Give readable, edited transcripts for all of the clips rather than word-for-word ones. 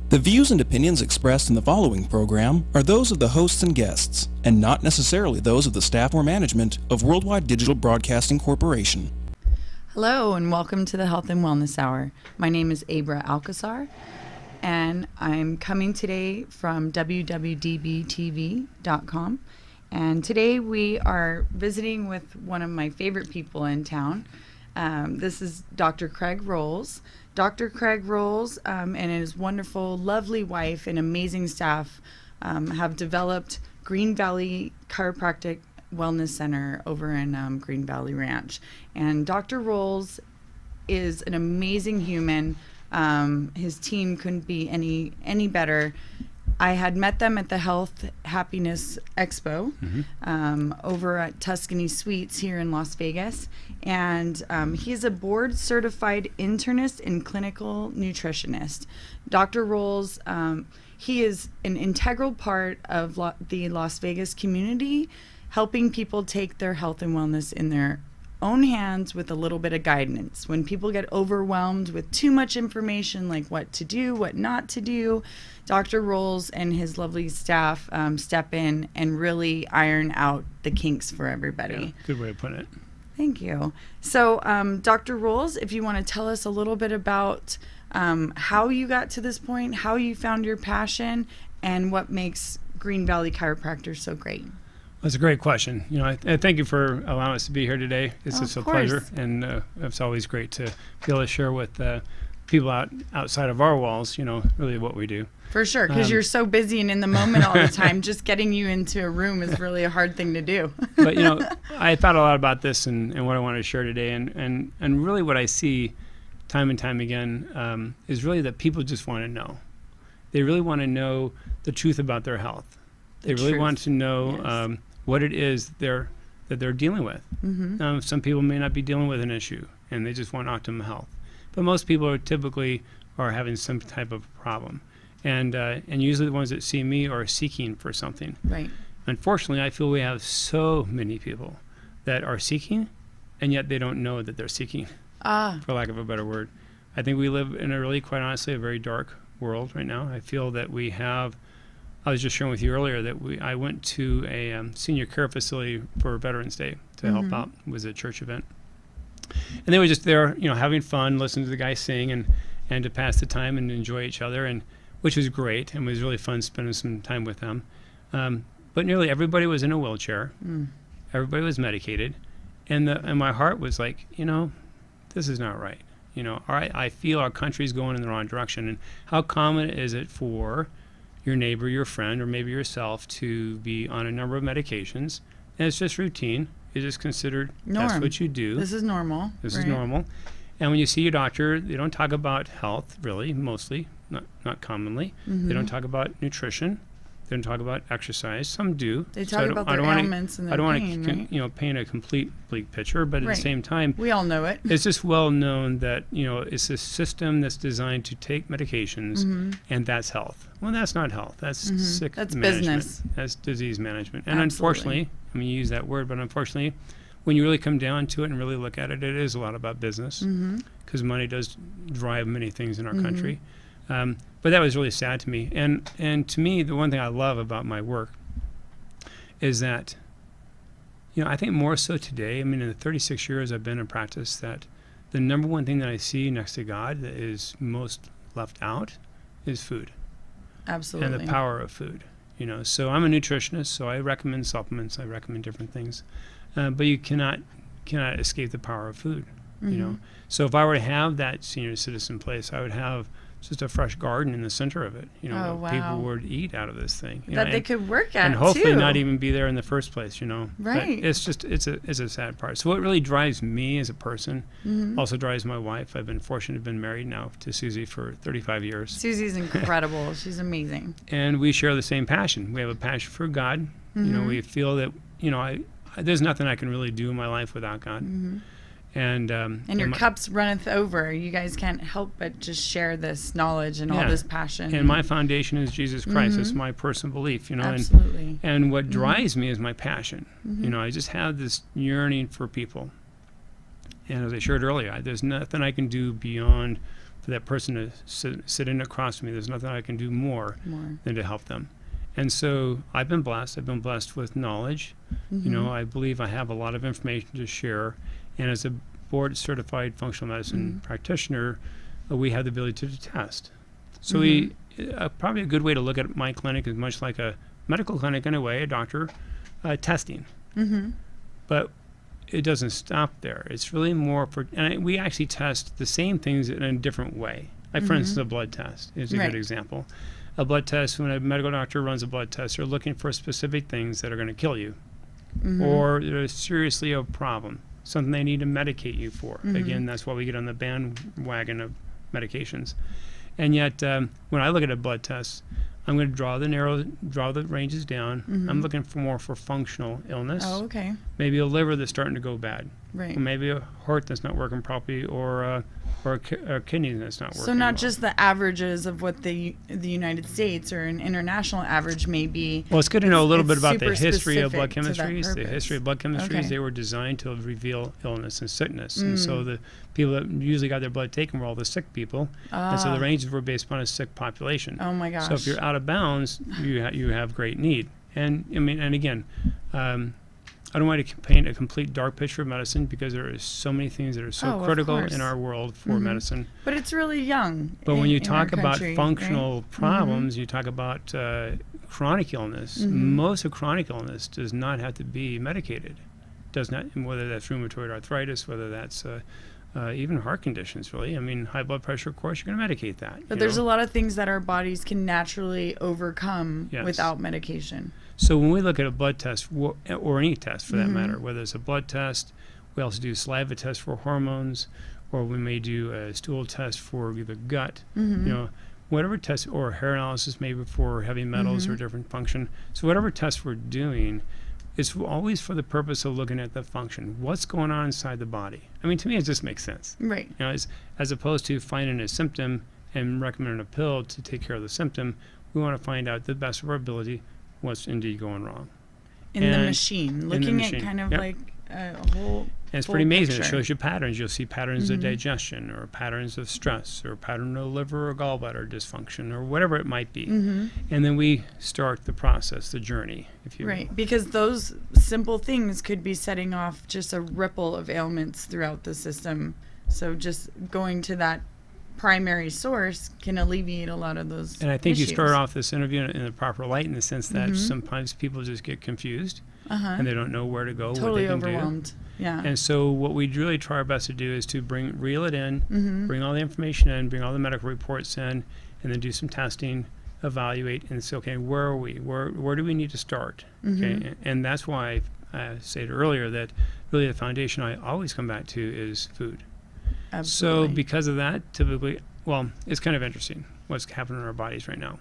The views and opinions expressed in the following program are those of the hosts and guests, and not necessarily those of the staff or management of Worldwide Digital Broadcasting Corporation. Hello and welcome to the Health and Wellness Hour. My name is Abra Alcazar and I'm coming today from WWDBTV.com. And today we are visiting with one of my favorite people in town. This is Dr. Craig Rolls. Dr. Craig Rolls and his wonderful, lovely wife and amazing staff have developed Green Valley Chiropractic Wellness Center over in Green Valley Ranch. And Dr. Rolls is an amazing human. His team couldn't be any better. I had met them at the Health Happiness Expo over at Tuscany Suites here in Las Vegas. And he's a board-certified internist and clinical nutritionist. Dr. Rolls, he is an integral part of the Las Vegas community, helping people take their health and wellness in their own hands with a little bit of guidance. When people get overwhelmed with too much information, like what to do, what not to do, Dr. Rolls and his lovely staff step in and really iron out the kinks for everybody. Yeah, good way of putting it. Thank you. So, Dr. Rolls, if you want to tell us a little bit about how you got to this point, how you found your passion, and what makes Green Valley Chiropractors so great. That's a great question. You know, I thank you for allowing us to be here today. It's just a pleasure, and it's always great to be able to share with people outside of our walls, you know, really what we do. For sure, because you're so busy and in the moment all the time. Just getting you into a room is really a hard thing to do. But, you know, I thought a lot about this and what I wanted to share today. And really what I see time and time again is really that people just want to know. They really want to know the truth about their health. They really want to know what it is that they're dealing with. Some people may not be dealing with an issue, and they just want optimum health. But most people are typically having some type of problem. And usually the ones that see me are seeking for something. Right. Unfortunately, I feel we have so many people that are seeking, and yet they don't know that they're seeking, for lack of a better word. I think we live in a really, quite honestly, a very dark world right now. I feel that we have, I was just sharing with you earlier that I went to a senior care facility for Veterans Day to help out. It was a church event. And they were just there, you know, having fun, listening to the guys sing and to pass the time and enjoy each other, and which was great, and it was really fun spending some time with them. But nearly everybody was in a wheelchair. Everybody was medicated. And my heart was like, you know, this is not right. You know, I feel our country's going in the wrong direction. And how common is it for your neighbor, your friend, or maybe yourself to be on a number of medications, and it's just routine. It's just considered that's what you do. This is normal. This is normal. And when you see your doctor, they don't talk about health, really, mostly, not commonly. They don't talk about nutrition. They don't talk about exercise. Some do. They talk about their ailments and their pain, right? You know, paint a complete bleak picture, but at the same time, we all know it. It's just well known that, you know, it's a system that's designed to take medications, and that's health. Well, that's not health. That's sick management. Business. That's disease management. And unfortunately, I mean, you use that word, but unfortunately, when you really come down to it and really look at it, it is a lot about business, because money does drive many things in our country. But that was really sad to me. And to me, the one thing I love about my work is that, you know, I think more so today, I mean, in the 36 years I've been in practice, that the number one thing that I see next to God that is most left out is food. Absolutely. And the power of food. You know, so I'm a nutritionist, so I recommend supplements, I recommend different things. But you cannot escape the power of food, you know. So if I were to have that senior citizen place, I would have just a fresh garden in the center of it, you know, people would eat out of this thing. That they could work at, and hopefully not even be there in the first place, you know. Right. But it's just, it's a sad part. So what really drives me as a person also drives my wife. I've been fortunate to have been married now to Susie for 35 years. Susie's incredible. She's amazing. And we share the same passion. We have a passion for God. You know, we feel that, you know, there's nothing I can really do in my life without God. And your cups runneth over. You guys can't help but just share this knowledge and all this passion. And my foundation is Jesus Christ. It's my personal belief, you know. Absolutely. And what drives me is my passion. You know, I just have this yearning for people. And as I shared earlier, there's nothing I can do beyond for that person to sit in across from me. There's nothing I can do more than to help them. And so I've been blessed. I've been blessed with knowledge. You know, I believe I have a lot of information to share. And as a board-certified functional medicine practitioner, we have the ability to test. So we probably a good way to look at my clinic is much like a medical clinic in a way, a doctor testing. But it doesn't stop there. It's really more for, and we actually test the same things in a different way. Like, for instance, a blood test is a good example. A blood test, when a medical doctor runs a blood test, they're looking for specific things that are going to kill you, or that are seriously a problem, something they need to medicate you for. Again, that's why we get on the bandwagon of medications. And yet, when I look at a blood test, I'm going to draw the ranges down. I'm looking for more for functional illness. Oh, okay. Maybe a liver that's starting to go bad. Right. Or maybe a heart that's not working properly, or a kidney that's not working. So not well. just the averages of what the United States or an international average may be. Well, it's good to know a little bit about super the history of blood specific to that chemistries. The purpose. history of blood chemistries, Okay. they were designed to reveal illness and sickness. And so the people that usually got their blood taken were all the sick people. And so the ranges were based upon a sick population. Oh my gosh. So if you're out of bounds, you have great need. And I mean, and again, I don't want to paint a complete dark picture of medicine, because there are so many things that are so critical in our world for medicine. But it's really young. But when you in our talk about country, functional right? problems, you talk about chronic illness. Most of chronic illness does not have to be medicated. Does not, whether that's rheumatoid arthritis, whether that's even heart conditions, really. I mean, high blood pressure, of course, you're going to medicate that. But there's a lot of things that our bodies can naturally overcome without medication. So when we look at a blood test, or any test for that matter, whether it's a blood test, we also do saliva tests for hormones, or we may do a stool test for the gut, you know, whatever test, or hair analysis maybe for heavy metals or different function. So whatever test we're doing, it's always for the purpose of looking at the function. What's going on inside the body? I mean, to me, it just makes sense. Right. You know, as opposed to finding a symptom and recommending a pill to take care of the symptom, we want to find out the best of our ability what's indeed going wrong. In the machine. Looking at kind of like a whole And it's pretty amazing. picture. It shows you patterns. You'll see patterns of digestion, or patterns of stress, or pattern of liver or gallbladder dysfunction, or whatever it might be. And then we start the process, the journey, if you will. Right, because those simple things could be setting off just a ripple of ailments throughout the system. So just going to that primary source can alleviate a lot of those And I think issues. you start off this interview in the proper light, in the sense that sometimes people just get confused and they don't know where to go, totally what they can overwhelmed. do. Yeah. And so what we really try our best to do is to reel it in, bring all the information in, bring all the medical reports in, and then do some testing, evaluate, and say, okay, where are we? Where do we need to start? Okay, and that's why I said earlier that really the foundation I always come back to is food. Absolutely. So because of that, typically, well, it's kind of interesting what's happening in our bodies right now.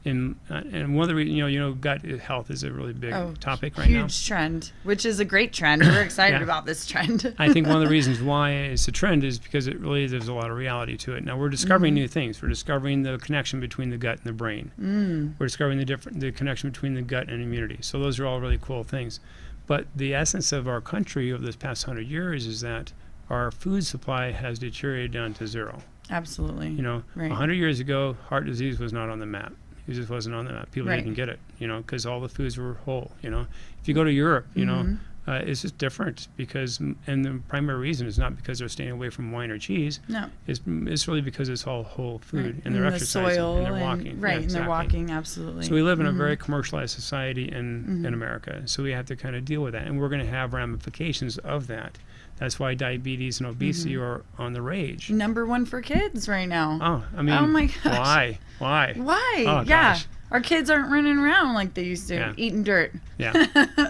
And one of the reasons, you know, gut health is a really big topic right now. Huge trend, which is a great trend. We're excited about this trend. I think one of the reasons why it's a trend is because it really, there's a lot of reality to it. Now we're discovering new things. We're discovering the connection between the gut and the brain. We're discovering the connection between the gut and immunity. So those are all really cool things. But the essence of our country over this past 100 years is that our food supply has deteriorated down to zero. Absolutely. You know, 100 years ago, heart disease was not on the map. It just wasn't on the map. People didn't get it, you know, because all the foods were whole, you know. If you go to Europe, you know, it's just different because, and the primary reason is not because they're staying away from wine or cheese. No. It's really because it's all whole food and they're exercising and they're walking. Right, and they're walking, absolutely. So we live in a very commercialized society in America. So we have to kind of deal with that. And we're going to have ramifications of that. That's why diabetes and obesity are on the rage. number 1 for kids right now. Oh, I mean, oh my gosh. Why? Oh, gosh. Our kids aren't running around like they used to, eating dirt. Yeah.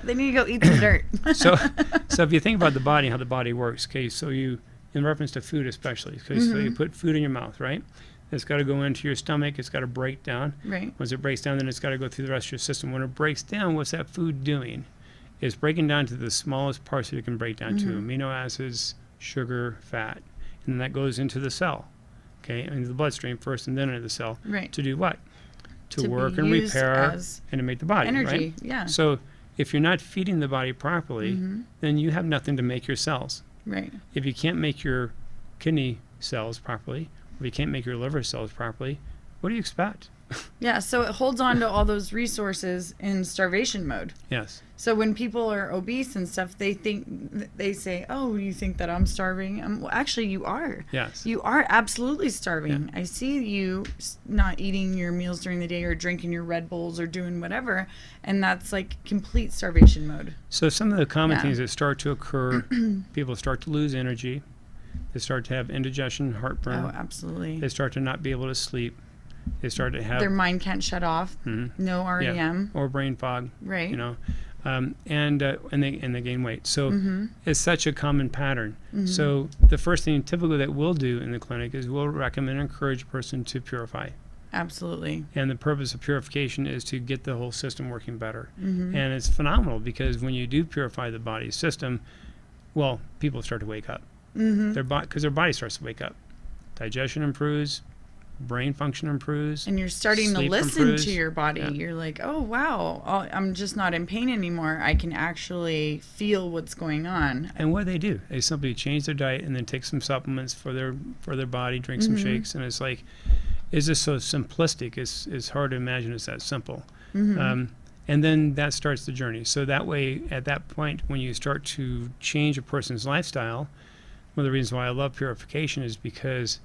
They need to go eat some dirt. So if you think about the body, how the body works, okay, so you, in reference to food especially, okay, so you put food in your mouth, right? It's got to go into your stomach. It's got to break down. Right. Once it breaks down, then it's got to go through the rest of your system. When it breaks down, what's that food doing? It's breaking down to the smallest parts that it can break down to, amino acids, sugar, fat. And then that goes into the cell, okay, into the bloodstream first and then into the cell. Right. To do what? To work and repair and to make the body, energy, right? Yeah. So if you're not feeding the body properly, then you have nothing to make your cells. Right. If you can't make your kidney cells properly, if you can't make your liver cells properly, what do you expect? Yeah, so it holds on to all those resources in starvation mode. Yes. So when people are obese and stuff, they say, "Oh, you think that I'm starving?" Well, actually, you are. Yes. You are absolutely starving. Yeah. I see you not eating your meals during the day or drinking your Red Bulls or doing whatever, and that's like complete starvation mode. So some of the common things that start to occur, people start to lose energy. They start to have indigestion, heartburn. Oh, absolutely. They start to not be able to sleep. They start to have their mind can't shut off. No REM or brain fog. Right. You know, and they gain weight. So it's such a common pattern. So the first thing typically that we'll do in the clinic is we'll recommend and encourage a person to purify. Absolutely. And the purpose of purification is to get the whole system working better. And it's phenomenal because when you do purify the body system, well, people start to wake up. Because their body starts to wake up. Digestion improves. Brain function improves, and you're starting to listen to your body. You're like, oh wow, I'm just not in pain anymore. I can actually feel what's going on. And what they simply change their diet and then take some supplements for their body, drink some shakes, and it's like, it's just so simplistic. It's hard to imagine it's that simple. And then that starts the journey. So that way, at that point, when you start to change a person's lifestyle, one of the reasons why I love purification is because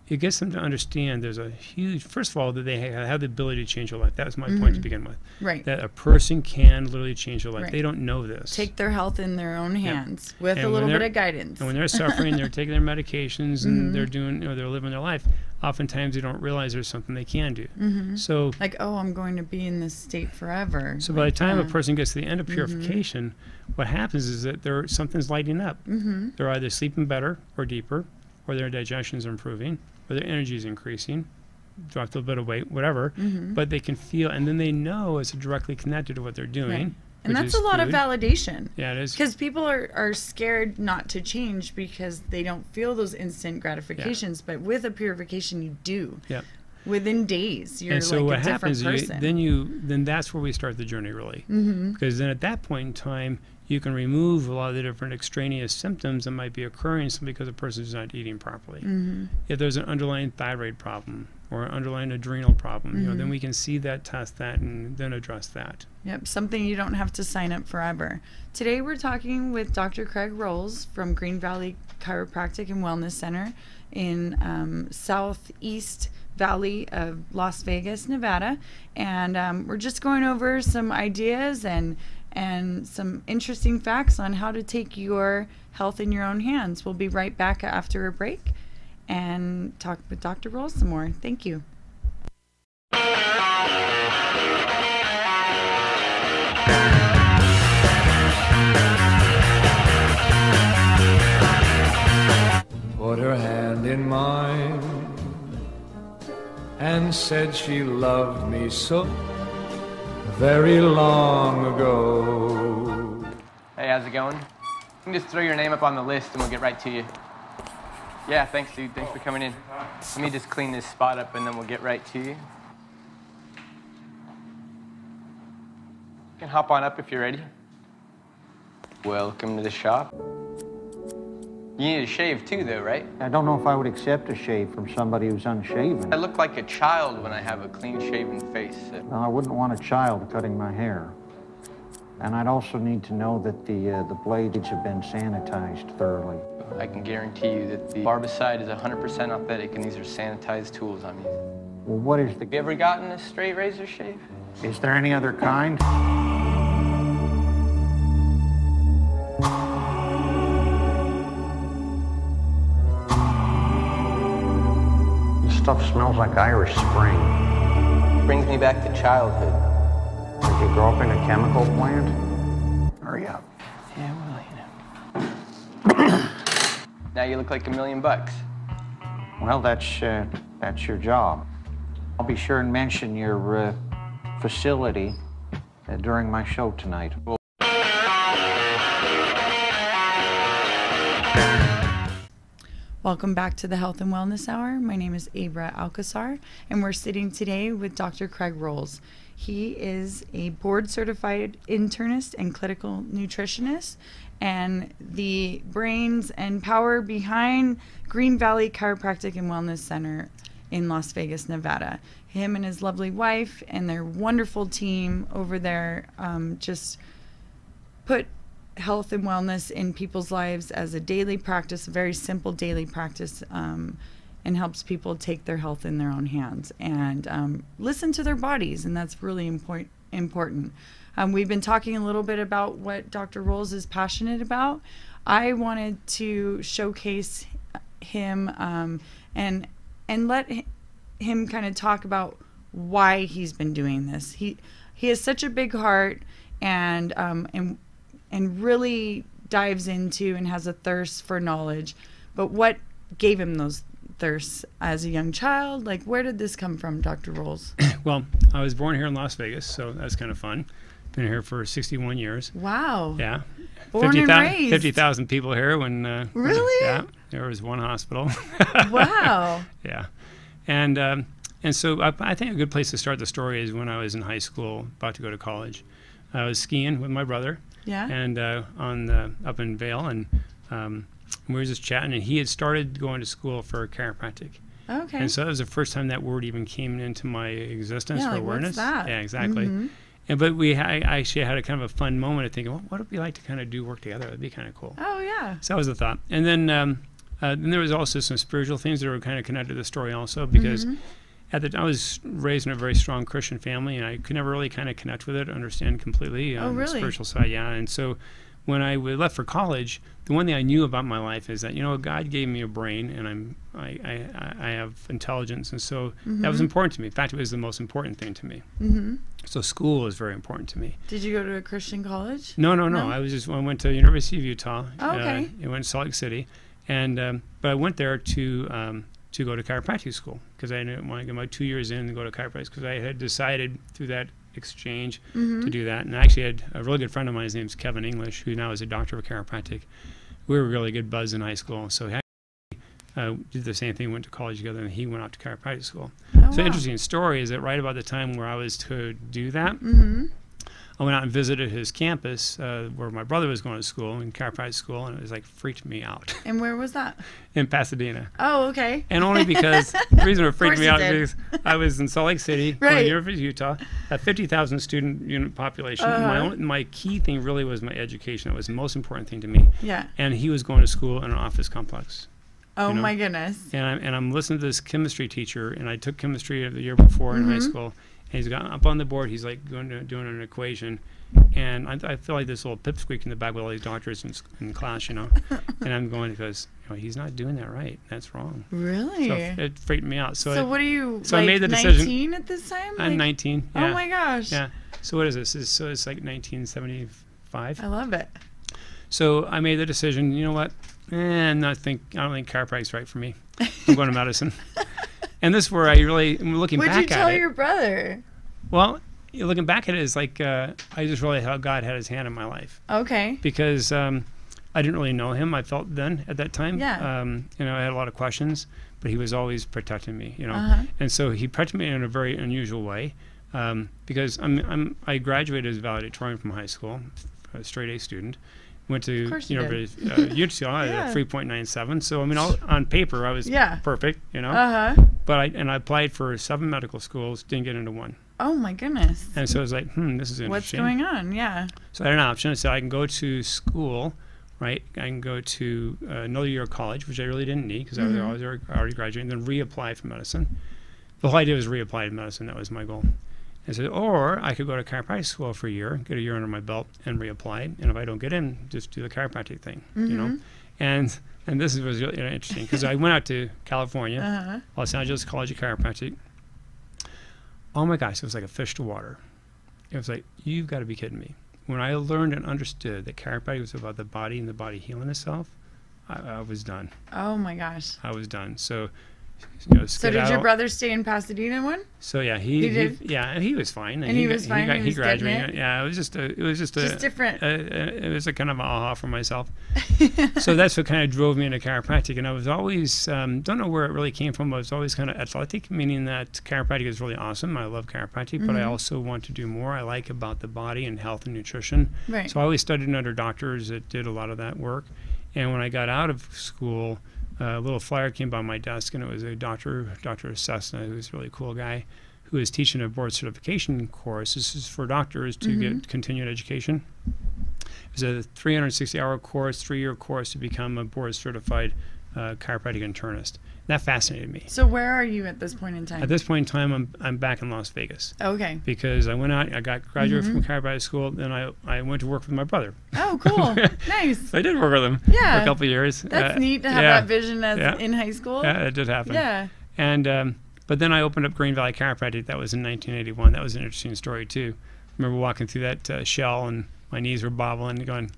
it gets them to understand there's a huge, first of all, that they have the ability to change their life. That was my point to begin with. Right. That a person can literally change their life. Right. They don't know this. Take their health in their own hands with a little bit of guidance. And when they're suffering, they're taking their medications and they're doing, they're living their life. Oftentimes they don't realize there's something they can do. So like, oh, I'm going to be in this state forever. So by the time a person gets to the end of purification, what happens is that something's lighting up. They're either sleeping better or deeper, or their digestion is improving, or their energy is increasing, dropped a little bit of weight, whatever, but they can feel, and then they know it's directly connected to what they're doing. Right. And that's a lot of validation. Yeah, it is. Because people are scared not to change because they don't feel those instant gratifications, but with a purification, you do. Yeah. Within days, you're and so like what a different happens person. Then that's where we start the journey really. Because then at that point in time, you can remove a lot of the different extraneous symptoms that might be occurring simply because a person is not eating properly. If there's an underlying thyroid problem or an underlying adrenal problem, then we can see that, test that, and then address that. Yep, something you don't have to sign up forever. Today we're talking with Dr. Craig Rolls from Green Valley Chiropractic and Wellness Center in Southeast Valley of Las Vegas, Nevada. And we're just going over some ideas and some interesting facts on how to take your health in your own hands. We'll be right back after a break and talk with Dr. Rolls some more. Thank you. Put her hand in mine and said she loved me so very long ago. Hey, how's it going? You can just throw your name up on the list and we'll get right to you. Yeah, thanks, dude. Thanks for coming in. Let me just clean this spot up and then we'll get right to you. You can hop on up if you're ready. Welcome to the shop. You need a shave too, though, right? I don't know if I would accept a shave from somebody who's unshaven. I look like a child when I have a clean-shaven face. No, I wouldn't want a child cutting my hair. And I'd also need to know that the blades have been sanitized thoroughly. I can guarantee you that the barbicide is 100% authentic, and these are sanitized tools I'm using. Well, what is the... Have you ever gotten a straight razor shave? Is there any other kind? This stuff smells like Irish Spring. Brings me back to childhood. Did you grow up in a chemical plant? Hurry up. Yeah, well, you know. Now you look like $1 million. Well, that's your job. I'll be sure and mention your facility during my show tonight. Welcome back to the Health and Wellness Hour. My name is Abra Alcazar, and we're sitting today with Dr. Craig Rolls. He is a board-certified internist and clinical nutritionist, and the brains and power behind Green Valley Chiropractic and Wellness Center in Las Vegas, Nevada. Him and his lovely wife and their wonderful team over there just put health and wellness in people's lives as a daily practice, a very simple daily practice, and helps people take their health in their own hands and listen to their bodies, and that's really important. We've been talking a little bit about what Dr. Rolls is passionate about. I wanted to showcase him and let him kind of talk about why he's been doing this. He has such a big heart and really dives into and has a thirst for knowledge. But what gave him those thirsts as a young child? Like, where did this come from, Dr. Rolls? Well, I was born here in Las Vegas, so that's kind of fun. Been here for 61 years. Wow. Yeah. Born and raised. 50,000 people here when... Really? Yeah. There was one hospital. Wow. Yeah. And so I think a good place to start the story is when I was in high school, about to go to college. I was skiing with my brother. Yeah. And up in Vail, and we were just chatting, and he had started going to school for chiropractic. Okay. And so that was the first time that word even came into my existence for awareness. What's that? Yeah, exactly. Mm-hmm. But I actually had a kind of a fun moment of thinking, well, what would it be like to kind of do work together? That'd be kind of cool. Oh, yeah. So that was the thought. And then there was also some spiritual things that were kind of connected to the story also, because I was raised in a very strong Christian family, and I could never really kind of connect with it, understand completely the spiritual side. Yeah. And so when I left for college, the one thing I knew about my life is that, God gave me a brain, and I have intelligence, and so that was important to me. In fact, it was the most important thing to me. So school was very important to me. Did you go to a Christian college? No. I went to University of Utah. Okay. I went to Salt Lake City, and but I went there to go to chiropractic school because I didn't want to get my 2 years in and go to chiropractic because I had decided through that exchange to do that. And I actually had a really good friend of mine, his name's Kevin English, who now is a doctor of chiropractic. We were really good buds in high school, so he did the same thing, went to college together, and he went off to chiropractic school. So the interesting story is that right about the time where I was to do that, I went out and visited his campus where my brother was going to school, in chiropractic school, and it was like freaked me out. And where was that? In Pasadena. Oh, okay. And only because the reason it freaked me out is I was in Salt Lake City, right. University of Utah, a 50,000 student unit population. My key thing really was my education. That was the most important thing to me. Yeah. And he was going to school in an office complex. Oh, my goodness. And I'm listening to this chemistry teacher, and I took chemistry the year before in high school. And he's got up on the board. He's like doing an equation, and I feel like this little pipsqueak in the back with all these doctors in class, And I'm going because he's not doing that right. That's wrong. Really? So it freaked me out. So what are you? So like I made the decision. 19 at this time? I'm 19. Yeah. Oh my gosh. Yeah. So what is this? So it's like 1975. I love it. So I made the decision. You know what? I don't think chiropractic's right for me. I'm going to medicine. And this is where I'm looking back at it. What'd you tell your brother? Well, looking back at it is like I just realized how God had his hand in my life. Okay. Because I didn't really know him, I felt then at that time. Yeah. I had a lot of questions, but he was always protecting me, And so he protected me in a very unusual way because I graduated as valedictorian from high school, a straight A student. Went to University of Utah at 3.97. So on paper I was perfect, But I applied for 7 medical schools, didn't get into one. Oh my goodness. And so I was like, this is interesting. What's going on? Yeah. So I had an option. So I can go to school, right? I can go to another year of college, which I really didn't need because I was already graduating, then reapply for medicine. The whole idea was reapply to medicine. That was my goal. And so, or I could go to chiropractic school for a year, get a year under my belt, and reapply. And if I don't get in, just do the chiropractic thing, And this was really interesting because I went out to California, Los Angeles College of Chiropractic. Oh my gosh, it was like a fish to water. It was like, you've got to be kidding me. When I learned and understood that chiropractic was about the body and the body healing itself, I was done. Oh my gosh. I was done. So So did your brother stay in Pasadena one? So yeah, he was fine, and he was fine. He graduated. Yeah, it was just different. It was a kind of aha for myself. So that's what kind of drove me into chiropractic, and I was always don't know where it really came from. But I was always kind of athletic, meaning that chiropractic is really awesome. I love chiropractic, but I also want to do more. I like about the body and health and nutrition. Right. So I always studied under doctors that did a lot of that work, and when I got out of school. A little flyer came by my desk, and it was a Dr. Cessna, who's a really cool guy, who is teaching a board certification course. This is for doctors to get continued education. It was a 360-hour course, 3-year course to become a board certified chiropractic internist. That fascinated me. So where are you at this point in time? At this point in time, I'm back in Las Vegas. Okay. Because I went out, I got graduated from chiropractic school, then I went to work with my brother. Oh, cool. Nice. So I did work with him for a couple of years. That's neat to have that vision as in high school. Yeah, it did happen. Yeah. And but then I opened up Green Valley Chiropractic. That was in 1981. That was an interesting story too. I remember walking through that shell and my knees were bobbling, going,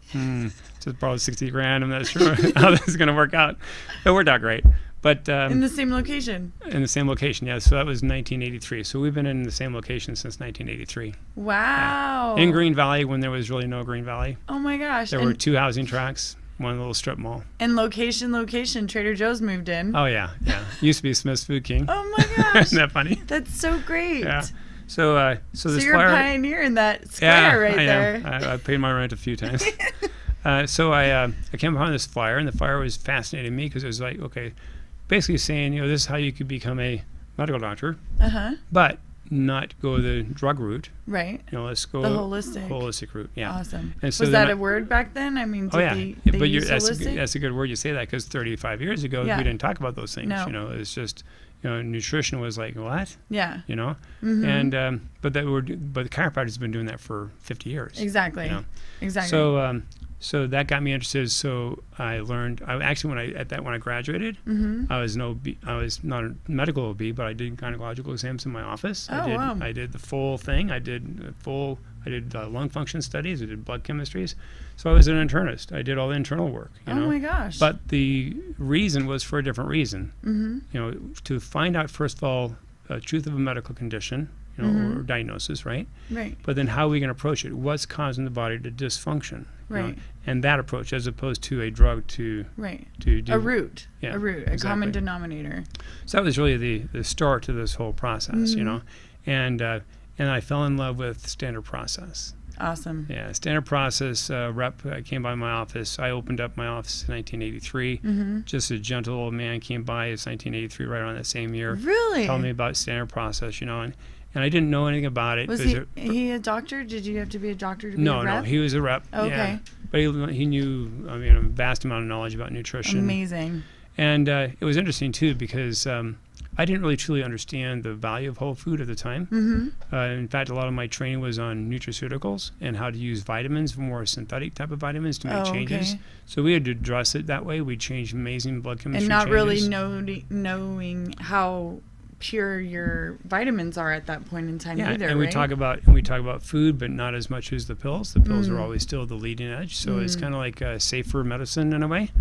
just borrowed $60,000. I'm not sure how this is going to work out. It worked out great. But in the same location. In the same location, yeah. So that was 1983. So we've been in the same location since 1983. Wow. Yeah. In Green Valley, when there was really no Green Valley. Oh my gosh. There were 2 housing tracts, one little strip mall. And location, Trader Joe's moved in. Oh yeah. Used to be Smith's Food King. Oh my gosh. Isn't that funny? That's so great. Yeah. So this you're a pioneer in that square right there. I paid my rent a few times. So I came upon this flyer, and the flyer was fascinating me because it was like, okay, basically saying, this is how you could become a medical doctor, but not go the drug route. Right. Let's go the holistic route. Yeah. Awesome. And so was that a word back then? I mean, they use holistic? That's a good word you say that, because 35 years ago we didn't talk about those things. No. It's just nutrition was like, what? Yeah. And but the chiropractor's been doing that for 50 years. Exactly. Exactly. So that got me interested. So I learned. When I graduated, I was not a medical OB, but I did gynecological exams in my office. I did the full thing. I did lung function studies. I did blood chemistries. So I was an internist. I did all the internal work. Oh my gosh! But the reason was for a different reason. To find out, first of all, the truth of a medical condition. Or diagnosis, right? Right. But then how are we going to approach it? What's causing the body to dysfunction? Right. And that approach, as opposed to a drug to do a route, exactly. Common denominator. So that was really the start to this whole process, and I fell in love with standard process. Awesome. Yeah, standard process rep came by my office. I opened up my office in 1983. Just a gentle old man came by. It's 1983, right around that same year. Really? Told me about standard process, and I didn't know anything about it. Was he a doctor? Did you have to be a doctor to be a rep? No, he was a rep. Okay. Yeah. But he knew, a vast amount of knowledge about nutrition. Amazing. And it was interesting, too, because I didn't really truly understand the value of whole food at the time. In fact, a lot of my training was on nutraceuticals and how to use vitamins, more synthetic type of vitamins, to make changes. Okay. So we had to address it that way. We changed amazing blood chemistry and not changes. really knowing how pure your vitamins are at that point in time either, and right? we talk about food, but not as much as the pills. The pills are always still the leading edge, so it's kind of like a safer medicine in a way.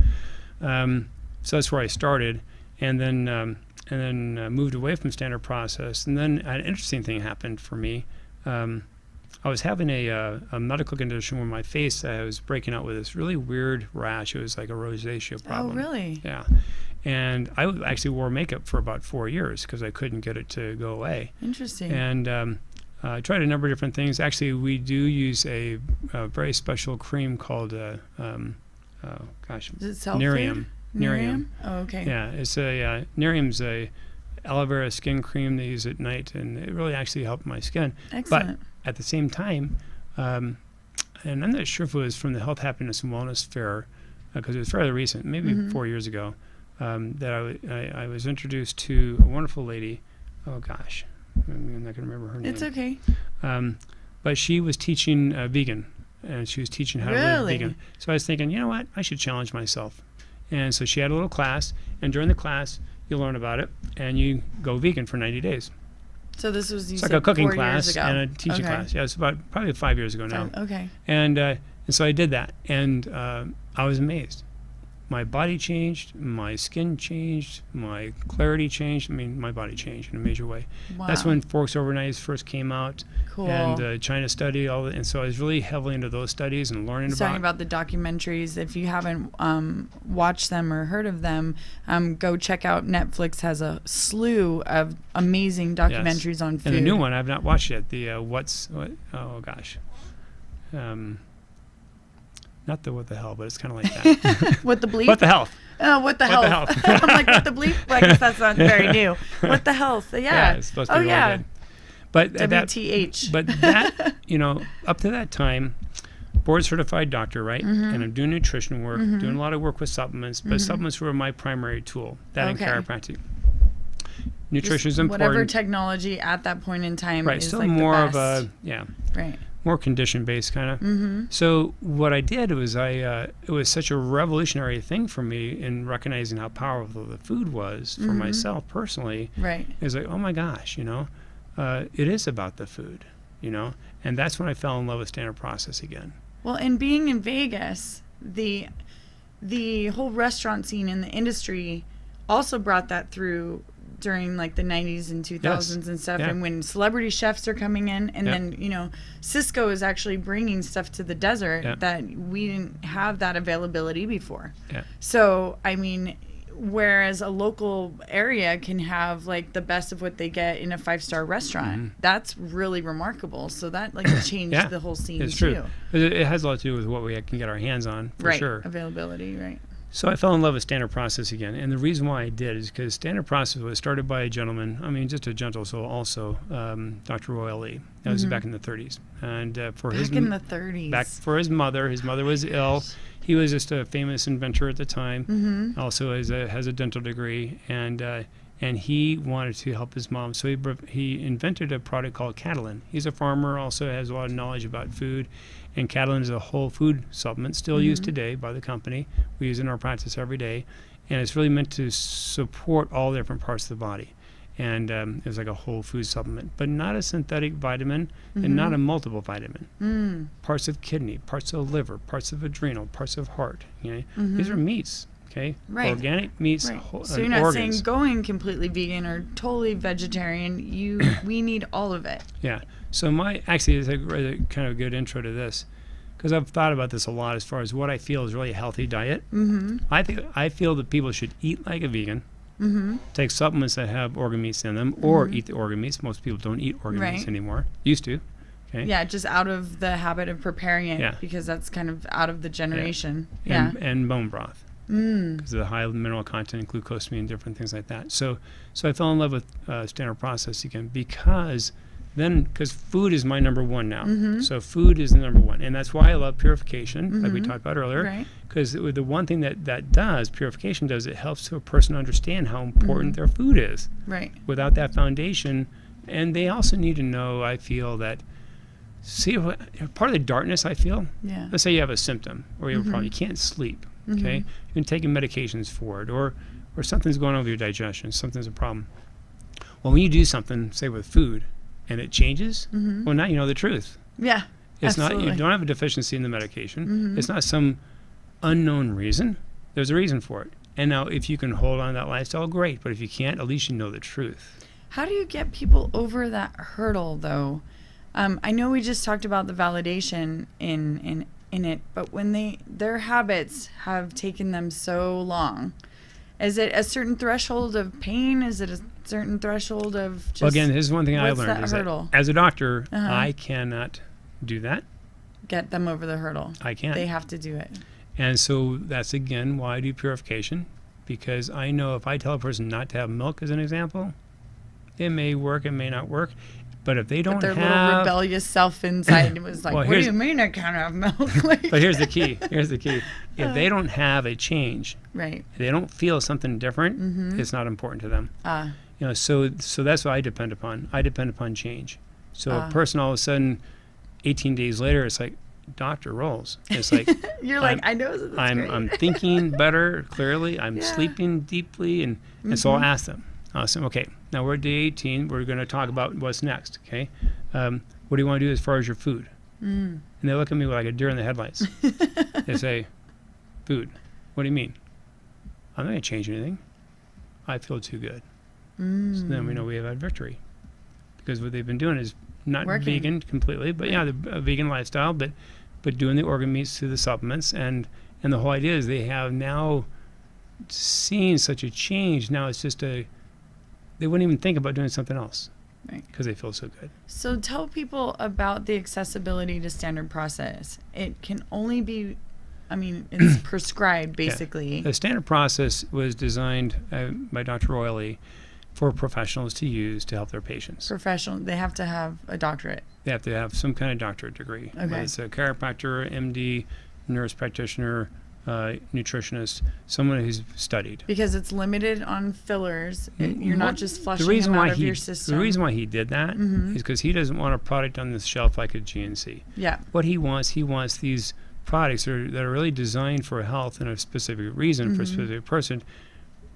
So that's where I started, and then moved away from standard process. And then an interesting thing happened for me. I was having a medical condition where my face, I was breaking out with this really weird rash. It was like a rosacea problem. Oh, really? Yeah. And I actually wore makeup for about 4 years because I couldn't get it to go away. Interesting. And I tried a number of different things. Actually, we do use a very special cream called Is it Nerium. Nerium? Oh, okay. Yeah, it's Nerium's a aloe vera skin cream they use at night, and it really actually helped my skin. Excellent. But at the same time, and I'm not sure if it was from the Health, Happiness, and Wellness Fair, because it was fairly recent, maybe 4 years ago, that I was introduced to a wonderful lady. Oh gosh, I'm not going to remember her name. It's okay. But she was teaching vegan, and she was teaching how to live vegan. So I was thinking, you know what, I should challenge myself. And so she had a little class, and during the class, you learn about it, and you go vegan for 90 days. So this was it's like a cooking class and a teaching class. Yeah, it's about probably 5 years ago now. Okay. And so I did that, and I was amazed. my body changed, my skin changed, my clarity changed. I mean, my body changed in a major way. Wow. That's when Forks Over Knives first came out. Cool. And China study, and so I was really heavily into those studies and learning Talking about the documentaries. If you haven't watched them or heard of them, go check out. Netflix has a slew of amazing documentaries on food. And the new one I've not watched yet. The not the what the hell, but it's kind of like that. What the bleep? What the health? Oh, what the health? I'm like, what the bleep? Well, I guess that's not very new. What the health? Yeah. It's supposed to be really good. But WTH. But that, up to that time, board certified doctor, right? And I'm doing nutrition work, doing a lot of work with supplements, but supplements were my primary tool. That and chiropractic. Nutrition is important. Whatever technology at that point in time is still like more the best. of a more condition based kind of. So what I did was it was such a revolutionary thing for me in recognizing how powerful the food was for myself personally. Right. It was like, oh my gosh, it is about the food, and that's when I fell in love with standard process again. Well, and being in Vegas, the whole restaurant scene in the industry also brought that through during like the 90s and 2000s and stuff, and when celebrity chefs are coming in, and then Cisco is actually bringing stuff to the desert that we didn't have that availability before. So I mean, whereas a local area can have like the best of what they get in a 5-star restaurant, that's really remarkable. So that like changed the whole scene it's too. True. It has a lot to do with what we can get our hands on, for sure. Availability, right. So I fell in love with standard process again, and the reason why I did is because standard process was started by a gentleman, just a gentle soul also, Dr. Royal Lee. That was back in the 30s. And for his mother was ill. He was just a famous inventor at the time, also has a dental degree, and he wanted to help his mom. So he invented a product called Catalin. He's a farmer, also has a lot of knowledge about food. And Catalin is a whole food supplement, still used today by the company. We use it in our practice every day. And it's really meant to support all the different parts of the body. And it was like a whole food supplement, but not a synthetic vitamin and not a multiple vitamin. Parts of kidney, parts of liver, parts of adrenal, parts of heart. These are meats. Okay, right. Organic meats. Right. So you're not organs. saying going completely vegan or totally vegetarian. We need all of it. Yeah. So actually is a kind of a good intro to this, because I've thought about this a lot as far as what I feel is really a healthy diet. I feel that people should eat like a vegan, take supplements that have organ meats in them, or eat the organ meats. Most people don't eat organ meats anymore. Used to. Okay. Yeah, just out of the habit of preparing it, because that's kind of out of the generation. And bone broth. Because of the high mineral content, glucosamine, and different things like that. So I fell in love with standard process again because food is my number one now. So food is the number one, and that's why I love purification, like we talked about earlier. Because the one thing that purification does, it helps to a person understand how important their food is. Right. Without that foundation, and they also need to know. I feel that. See, part of the darkness I feel. Yeah. Let's say you have a symptom or you have a problem. You can't sleep. Okay, you've been taking medications for it, or something's going on with your digestion, something's a problem. Well, when you do something, say with food, and it changes, well, now you know the truth. Yeah, it's absolutely. Not, you don't have a deficiency in the medication. It's not some unknown reason. There's a reason for it. And now if you can hold on to that lifestyle, great. But if you can't, at least you know the truth. How do you get people over that hurdle, though? I know we just talked about the validation in it, but when their habits have taken them so long, is it a certain threshold of pain? Is it a certain threshold of just... Well, again, here's one thing I learned is that as a doctor, I cannot do that. Get them over the hurdle. I can't. They have to do it. And so that's, again, why I do purification, because I know if I tell a person not to have milk, as an example, it may work, it may not work. But if they don't have... their little rebellious self inside was like, what do you mean I can't have milk? But here's the key. If they don't have a change, right? If they don't feel something different, it's not important to them. So that's what I depend upon. I depend upon change. So a person all of a sudden, 18 days later, it's like, Dr. Rolls. It's like... You're like, I know this is great. I'm thinking better, clearly. I'm sleeping deeply. And so I'll ask them. Awesome. Okay. Now we're at day 18. We're going to talk about what's next. Okay. What do you want to do as far as your food? And they look at me like a deer in the headlights. They say, food. What do you mean? I'm not going to change anything. I feel too good. So then we know we have had victory. Because what they've been doing is not vegan completely, but yeah, the vegan lifestyle, but doing the organ meats through the supplements. And the whole idea is they have now seen such a change. Now it's just they wouldn't even think about doing something else. Right. Because they feel so good. So tell people about the accessibility to standard process. It can only be, I mean, it's prescribed basically. Yeah. The standard process was designed by Dr. Royley for professionals to use to help their patients. Professional, they have to have a doctorate. They have to have some kind of doctorate degree. Okay. Whether it's a chiropractor, MD, nurse practitioner, nutritionist, someone who's studied. Because it's limited on fillers. You're not just flushing them out of your system. The reason why he did that is because he doesn't want a product on the shelf like a GNC. Yeah. What he wants these products that are really designed for health and a specific reason for a specific person,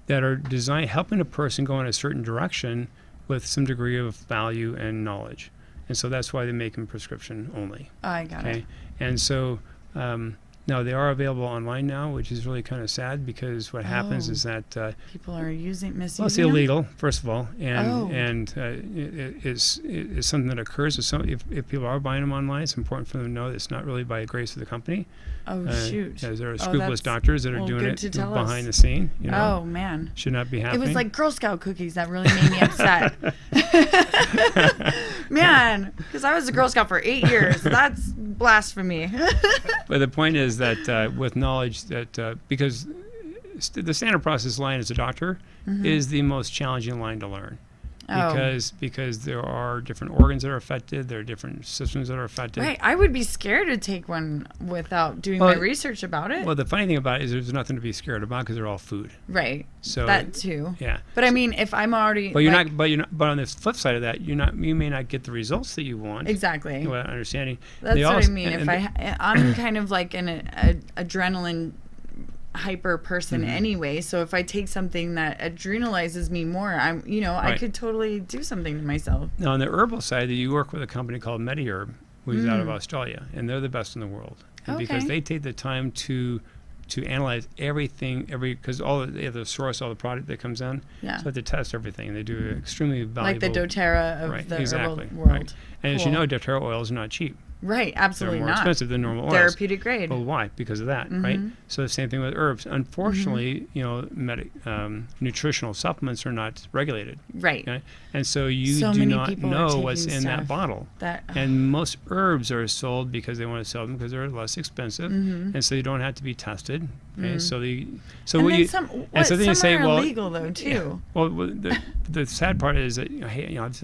that are designed helping a person go in a certain direction with some degree of value and knowledge. And so that's why they make them prescription only. I got it. And so now they are available online now, which is really kind of sad, because what happens is that people are misusing well, it's illegal, first of all, and it's something that occurs. So if people are buying them online, it's important for them to know that it's not really by grace of the company. Shoot! Yeah, there are scrupulous doctors that are doing it behind the scene. You know, oh man, should not be happening. It was like Girl Scout cookies that really made me upset. Man, because I was a Girl Scout for 8 years. That's blasphemy. But the point is that with knowledge that because the standard process line as a doctor is the most challenging line to learn. Because there are different organs that are affected, there are different systems that are affected. Right, I would be scared to take one without doing my research about it. Well, the funny thing about it is there's nothing to be scared about because they're all food. Right. So that too. Yeah. But I mean, if I'm already. But you're not. But on the flip side of that, you may not get the results that you want. Exactly. Without understanding. That's what I mean. I'm kind of like an adrenaline hyper person anyway, so if I take something that adrenalizes me more, I could totally do something to myself. Now on the herbal side, you work with a company called MediHerb, who's out of Australia, and they're the best in the world. And because they take the time to analyze everything, because they have to source all the product that comes in, so they have to test everything, and they do extremely valuable. Like the doTERRA of the herbal world. Right. And as you know, doTERRA oils are not cheap. Right, absolutely They're not. more expensive than normal oils. Therapeutic grade. Well, why? Because of that, right? So the same thing with herbs. Unfortunately, nutritional supplements are not regulated. Right. Okay? And so you do not know what's in that bottle. And most herbs are sold because they want to sell them because they're less expensive, and so you don't have to be tested. Okay? So some are illegal though too. Yeah. Well, the sad part is that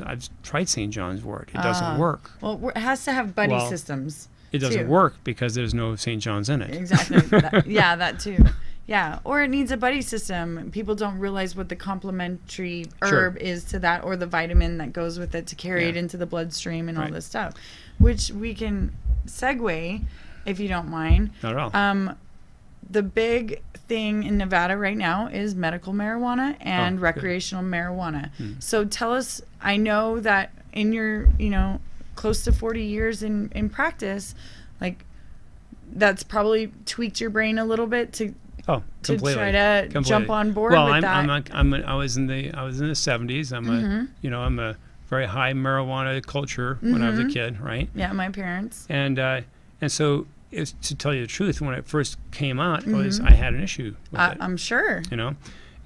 I've tried St. John's wort. It doesn't work. Well, it has to have buddy systems. It doesn't work because there's no St. John's in it. Exactly. That too. Yeah, or it needs a buddy system. People don't realize what the complementary herb is to that, or the vitamin that goes with it to carry it into the bloodstream and all this stuff, which we can segue, if you don't mind. Not at all. The big thing in Nevada right now is medical marijuana and recreational marijuana. So tell us, I know that in your, close to 40 years in practice, like that's probably tweaked your brain a little bit to try to jump on board with that. I was in the 70s. I'm a very high marijuana culture when I was a kid, right? Yeah, my parents. And so to tell you the truth, when it first came out, I had an issue with it. I'm sure.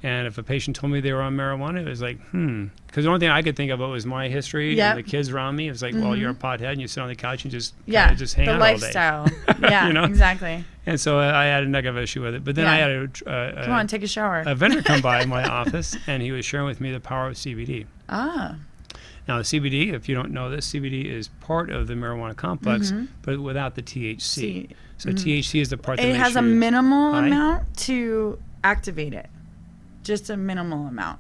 And if a patient told me they were on marijuana, it was like, because the only thing I could think about was my history and the kids around me. It was like, well, you're a pothead and you sit on the couch and just hang out lifestyle. all day. Yeah, exactly. And so I had a negative issue with it. But then I had come on, take a shower. A vendor come by my office, and he was sharing with me the power of CBD. Now, the CBD, if you don't know this, CBD is part of the marijuana complex, but without the THC. So THC is the part that makes it has a minimal amount to activate it. Just a minimal amount.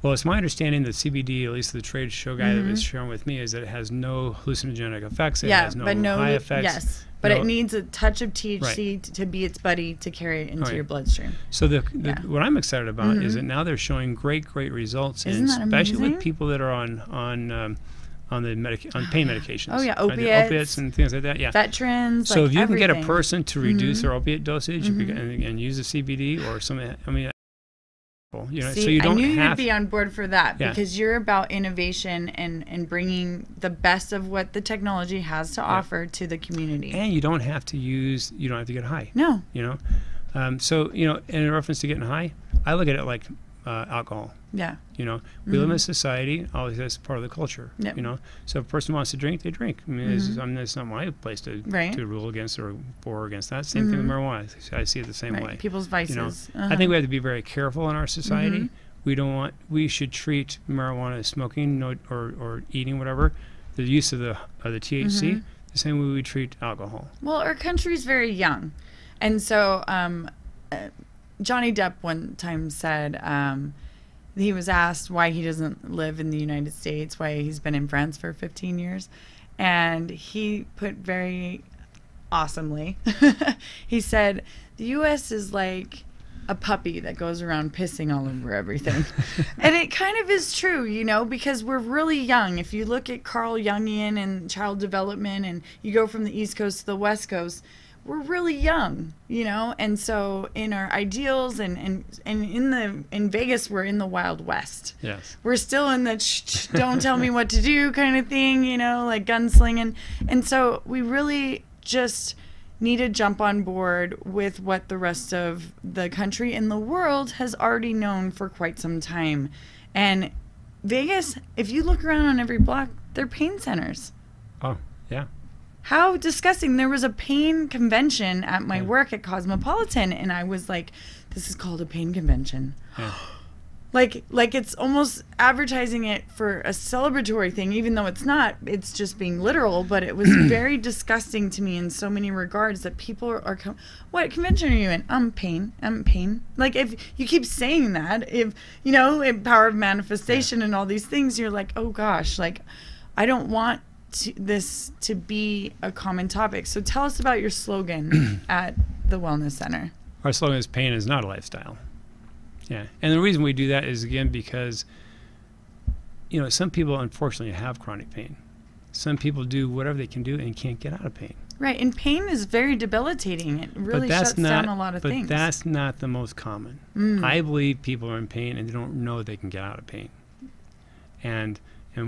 Well, it's my understanding that CBD, at least the trade show guy that was sharing with me, is that it has no hallucinogenic effects. It has no high effects. Yes, but it needs a touch of THC to be its buddy to carry it into your bloodstream. So what I'm excited about is that now they're showing great results, especially with people that are on pain medications. Oh yeah, opiates and things like that. Yeah, veterans. So if you can get a person to reduce their opiate dosage and use the CBD or something, You know, See, so you don't I knew have you'd be on board for that Yeah. because you're about innovation and bringing the best of what the technology has to offer to the community. and you don't have to get high. No. You know, so you know, in reference to getting high, I look at it like alcohol. Yeah. You know, we live in a society, always that's part of the culture. Yep. You know, so if a person wants to drink, they drink. I mean, it's not my place to rule against or for or against that. Same thing with marijuana. I see it the same way. People's vices. You know, I think we have to be very careful in our society. We should treat marijuana as smoking or eating, whatever, the use of the THC, the same way we treat alcohol. Well, our country's very young. And so Johnny Depp one time said he was asked why he doesn't live in the United States, why he's been in France for 15 years. And he put very awesomely, he said, the U.S. is like a puppy that goes around pissing all over everything. And it kind of is true, you know, because we're really young. If you look at Carl Jungian and child development and you go from the East Coast to the West Coast, we're really young, you know, and so in our ideals and in Vegas, we're in the Wild West. Yes. We're still in the don't tell me what to do kind of thing, you know, like gunslinging. And so we really just need to jump on board with what the rest of the country and the world has already known for quite some time. And Vegas, if you look around on every block, they're pain centers. Oh, yeah. How disgusting. There was a pain convention at my work at Cosmopolitan, and I was like, this is called a pain convention. Yeah. Like it's almost advertising it for a celebratory thing, even though it's not. It's just being literal, but it was very disgusting to me in so many regards that people are what convention are you in? I'm pain. Like, if you keep saying that, if, you know, in power of manifestation and all these things, you're like, oh gosh, like, I don't want this to be a common topic. So tell us about your slogan at the Wellness Center. Our slogan is pain is not a lifestyle. Yeah. And the reason we do that is, again, because, you know, some people unfortunately have chronic pain. Some people do whatever they can do and can't get out of pain. Right. And pain is very debilitating. It really shuts down a lot of things. But that's not the most common. I believe people are in pain and they don't know they can get out of pain. And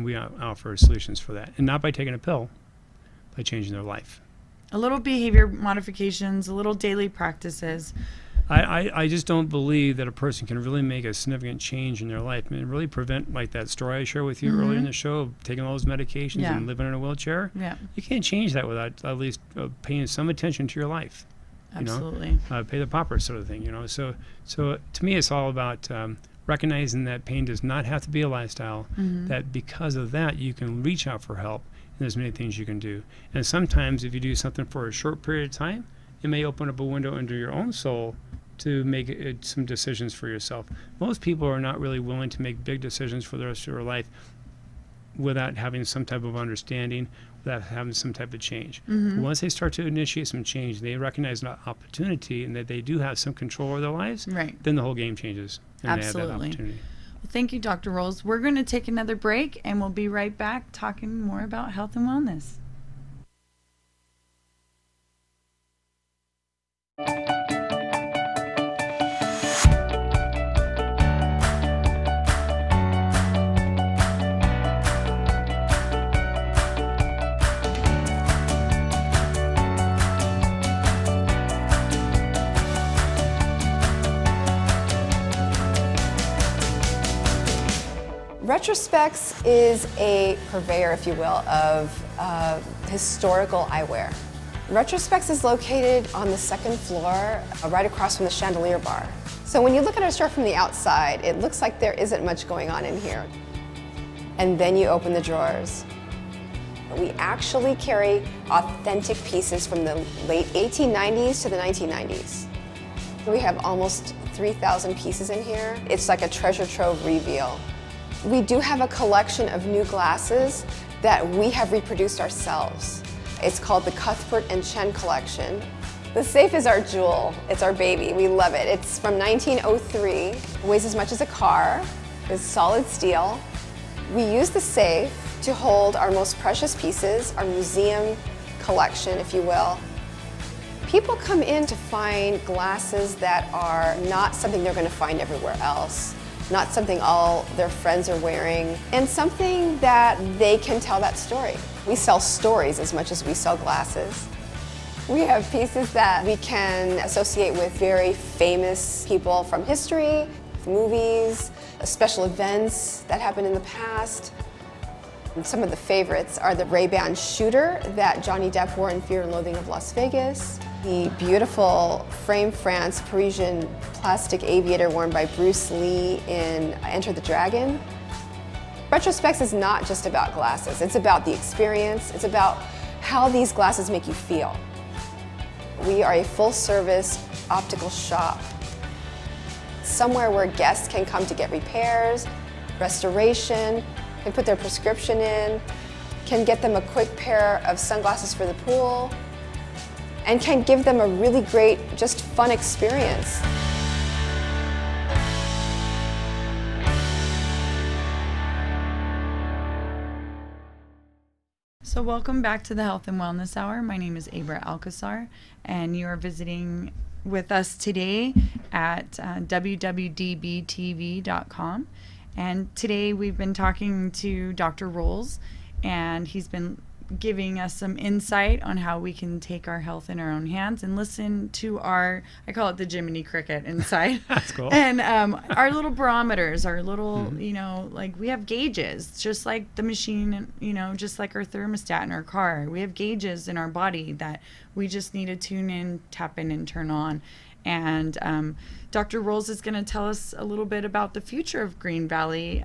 we offer solutions for that. And not by taking a pill, by changing their life. A little behavior modifications, a little daily practices. I just don't believe that a person can really make a significant change in their life and really prevent, like that story I shared with you earlier in the show, of taking all those medications and living in a wheelchair. Yeah. You can't change that without at least paying some attention to your life. Absolutely. You know? Pay the pauper sort of thing, you know. So to me, it's all about recognizing that pain does not have to be a lifestyle, that because of that, you can reach out for help, and there's many things you can do. And sometimes if you do something for a short period of time, it may open up a window into your own soul to make some decisions for yourself. Most people are not really willing to make big decisions for the rest of their life without having some type of understanding, without having some type of change. But once they start to initiate some change, they recognize an opportunity and that they do have some control over their lives, then the whole game changes. And they have that opportunity. Well, thank you, Dr. Rolls. We're going to take another break, and we'll be right back talking more about health and wellness. Retrospects is a purveyor, if you will, of historical eyewear. Retrospects is located on the second floor, right across from the chandelier bar. So when you look at our store from the outside, it looks like there isn't much going on in here. And then you open the drawers. We actually carry authentic pieces from the late 1890s to the 1990s. We have almost 3,000 pieces in here. It's like a treasure trove reveal. We do have a collection of new glasses that we have reproduced ourselves. It's called the Cuthbert and Chen collection. The safe is our jewel. It's our baby. We love it. It's from 1903. It weighs as much as a car. It's solid steel. We use the safe to hold our most precious pieces, our museum collection, if you will. People come in to find glasses that are not something they're going to find everywhere else, not something all their friends are wearing, and something that they can tell that story. We sell stories as much as we sell glasses. We have pieces that we can associate with very famous people from history, movies, special events that happened in the past. And some of the favorites are the Ray-Ban shooter that Johnny Depp wore in Fear and Loathing of Las Vegas, the beautiful frame France Parisian plastic aviator worn by Bruce Lee in Enter the Dragon. Retrospecs is not just about glasses, it's about the experience, it's about how these glasses make you feel. We are a full-service optical shop, somewhere where guests can come to get repairs, restoration, can put their prescription in, can get them a quick pair of sunglasses for the pool, and can give them a really great, just fun experience. So welcome back to the Health and Wellness Hour. My name is Abra Alcazar, and you are visiting with us today at WWDBTV.com. And today we've been talking to Dr. Rolls, and he's been giving us some insight on how we can take our health in our own hands and listen to our, I call it the Jiminy Cricket inside. That's cool. And our little barometers, our little, you know, like we have gauges, just like the machine, you know, just like our thermostat in our car. We have gauges in our body that we just need to tune in, tap in, and turn on. And Dr. Rolls is going to tell us a little bit about the future of Green Valley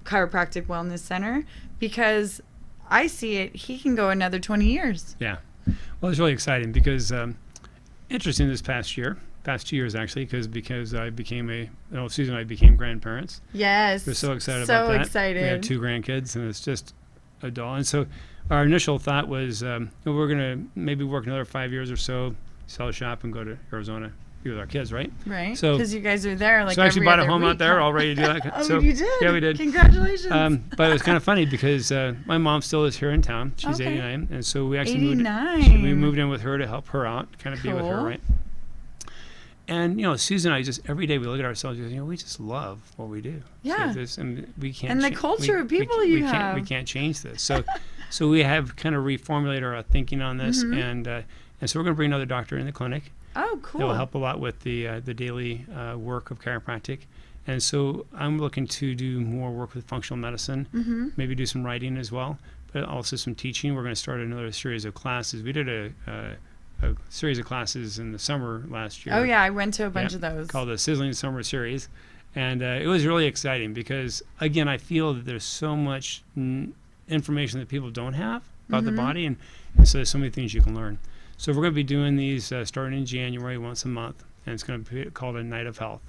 Chiropractic Wellness Center, because I see it, he can go another 20 years. Yeah. Well, it's really exciting because, interesting this past 2 years actually, because I became Susan and I became grandparents. Yes. We're so excited about that. So excited. We have 2 grandkids, and it's just a doll. And so our initial thought was we're going to maybe work another 5 years or so, sell a shop, and go to Arizona, be with our kids, right? Right. So because you guys are there like so I actually every bought a other home week, out there, all ready to do that. Oh, so, you did? Yeah, we did. Congratulations. But it was kind of funny because my mom still is here in town. She's Okay. 89, and so we actually 89. we moved in with her to help her out, kind of be with her, Cool. right? And you know, Susan and I just every day we look at ourselves, you know, we just love what we do. Yeah. So this, and we can't. And the culture of people you have. We can't change this. So, so we have kind of reformulated our thinking on this, and so we're going to bring another doctor in the clinic. Oh, cool. That will help a lot with the daily work of chiropractic. And so I'm looking to do more work with functional medicine, maybe do some writing as well, but also some teaching. We're going to start another series of classes. We did a series of classes in the summer last year. Oh, yeah, I went to a bunch of those. Called the Sizzling Summer Series. And it was really exciting because, again, I feel that there's so much information that people don't have about the body, and so there's so many things you can learn. So we're going to be doing these starting in January, once a month, and it's going to be called a Night of Health.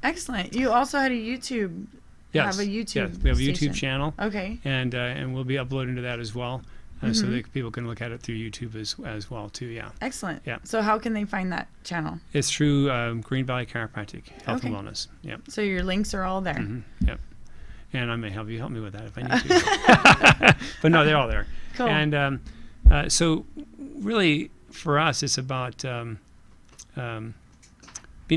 Excellent. You also had a YouTube. Yes. Have a YouTube. Yes, we have a station. YouTube channel. Okay. And we'll be uploading to that as well, so that people can look at it through YouTube as well too. Yeah. Excellent. Yeah. So how can they find that channel? It's through Green Valley Chiropractic Health and Wellness. Yeah. So your links are all there. Yep. And I may help me with that if I need to. But no, they're all there. Cool. And so really for us, it's about being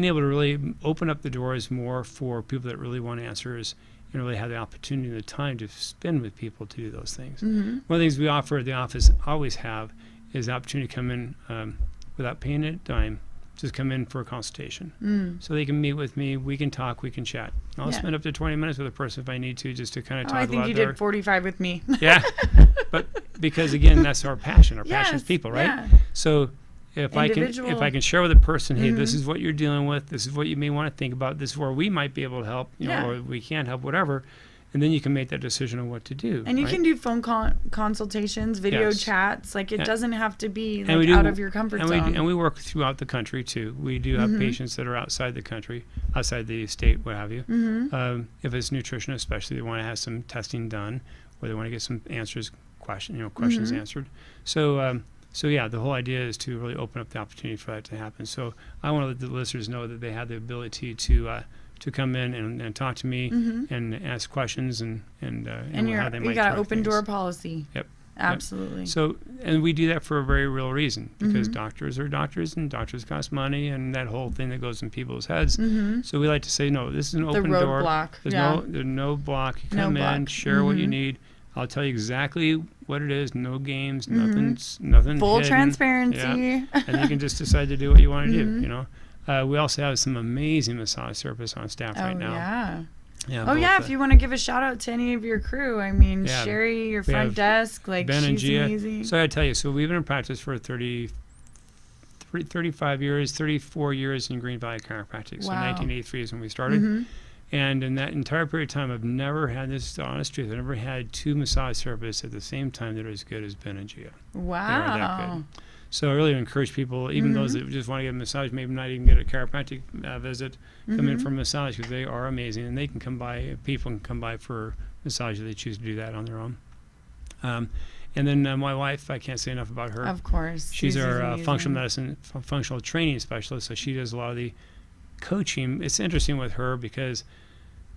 able to really open up the doors more for people that really want answers and really have the opportunity and the time to spend with people to do those things. One of the things we offer at the office, always have, is the opportunity to come in without paying a dime. Just come in for a consultation. So they can meet with me, we can talk, we can chat. I'll spend up to 20 minutes with a person if I need to, just to kind of talk about I think you did 45 with me. Yeah, but because again, that's our passion. Our passion is people, right? Yeah. So if I can share with a person, hey, this is what you're dealing with, this is what you may want to think about, this is where we might be able to help, you know, or we can't help, whatever. And then you can make that decision on what to do. And you can do phone consultations, video chats. Like it doesn't have to be like out of your comfort zone. And we work throughout the country too. We do have patients that are outside the country, outside the state, what have you. If it's nutrition, especially, they want to have some testing done, or they want to get some questions answered. So yeah, the whole idea is to really open up the opportunity for that to happen. So I want to let the listeners know that they have the ability to come in and talk to me and ask questions and you how they might got try an open things. door policy. Yep. Absolutely. So, and we do that for a very real reason, because doctors are doctors and doctors cost money, and that whole thing that goes in people's heads. So we like to say, no, this is an open door. There's no block. You come in, share what you need. I'll tell you exactly what it is. No games, nothing full hidden. Transparency. Yeah. And you can just decide to do what you want to do, you know. We also have some amazing massage therapists on staff right now. Yeah, if you want to give a shout out to any of your crew, I mean, Sherry, your front desk, like, Ben and she's Gia. amazing. So I tell you, so we've been in practice for 35 years, 34 years in Green Valley Chiropractic. So 1983 is when we started. And in that entire period of time, I've never had, this is the honest truth, I've never had 2 massage therapists at the same time that are as good as Ben and Gia. Wow. They are that good. So I really encourage people, even those that just want to get a massage, maybe not even get a chiropractic visit, come in for a massage, because they are amazing, and they can come by. People can come by for massage if they choose to do that on their own. And then my wife, I can't say enough about her. Of course, she's our functional medicine, functional training specialist. So she does a lot of the coaching. It's interesting with her because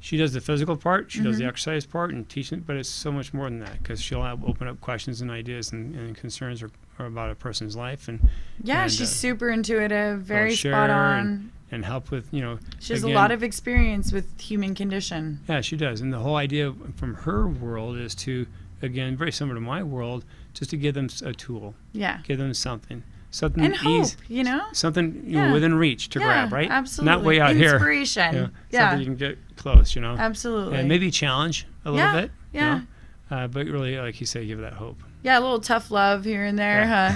she does the physical part, she does the exercise part and teaching, but it's so much more than that, because she'll open up questions and ideas and concerns or about a person's life. And she's super intuitive, very spot on. And help with, you know. She has a lot of experience with human condition. Yeah, she does. And the whole idea from her world is to, again, very similar to my world, just to give them a tool. Yeah. Give them something. Something and hope, you know? Something you know, within reach to grab, right? Absolutely. Not way out here. Inspiration. You know, something you can get close, you know? Absolutely. And maybe challenge a little bit. Yeah. You know? But really, like you say, give that hope. Yeah, a little tough love here and there, huh?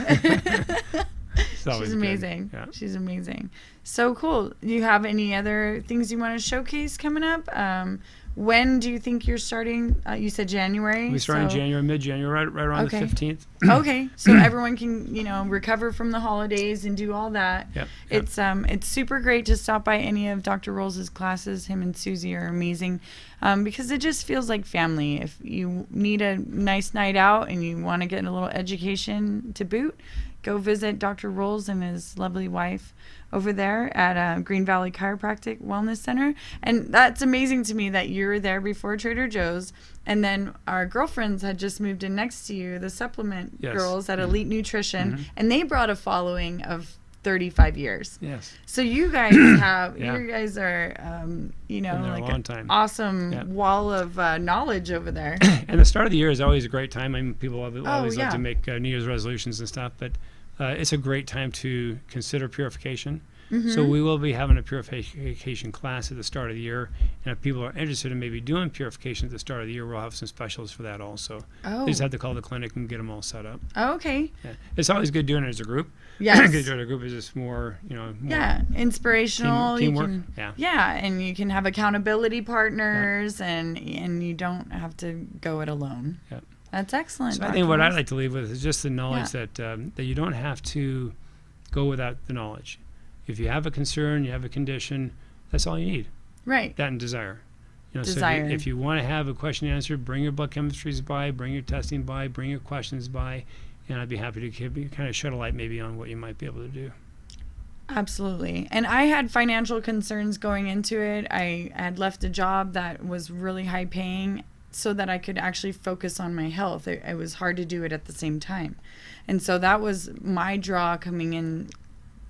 She's amazing. Yeah. She's amazing. So cool. Do you have any other things you want to showcase coming up? When do you think you're starting? You said January. We start in January, mid-January, right around the 15th. Okay, so everyone can, you know, recover from the holidays and do all that. Yep. It's super great to stop by any of Dr. Rolls' classes. Him and Susie are amazing, because it just feels like family. If you need a nice night out and you want to get a little education to boot, go visit Dr. Rolls and his lovely wife over there at Green Valley Chiropractic Wellness Center. And that's amazing to me that you were there before Trader Joe's. And then our girlfriends had just moved in next to you, the supplement girls at Elite Nutrition. And they brought a following of 35 years. Yes. So you guys have, you guys are, you know, like an awesome wall of knowledge over there. And the start of the year is always a great time. I mean, people always like to make New Year's resolutions and stuff, but it's a great time to consider purification. So we will be having a purification class at the start of the year, and if people are interested in maybe doing purification at the start of the year, we'll have some specials for that also. They just have to call the clinic and get them all set up. Okay. Yeah. It's always good doing it as a group. Yes. Because doing a group is just more, you know, more inspirational. Teamwork. And you can have accountability partners, and you don't have to go it alone. Yeah. That's excellent. So I think what I'd like to leave with is just the knowledge that that you don't have to go without the knowledge. If you have a concern, you have a condition, that's all you need. Right. That and desire. You know, desire. So if you want to have a question answered, bring your blood chemistries by, bring your testing by, bring your questions by, and I'd be happy to give you kind of shed a light maybe on what you might be able to do. Absolutely. And I had financial concerns going into it. I had left a job that was really high paying so that I could actually focus on my health. It was hard to do it at the same time. And so that was my draw coming in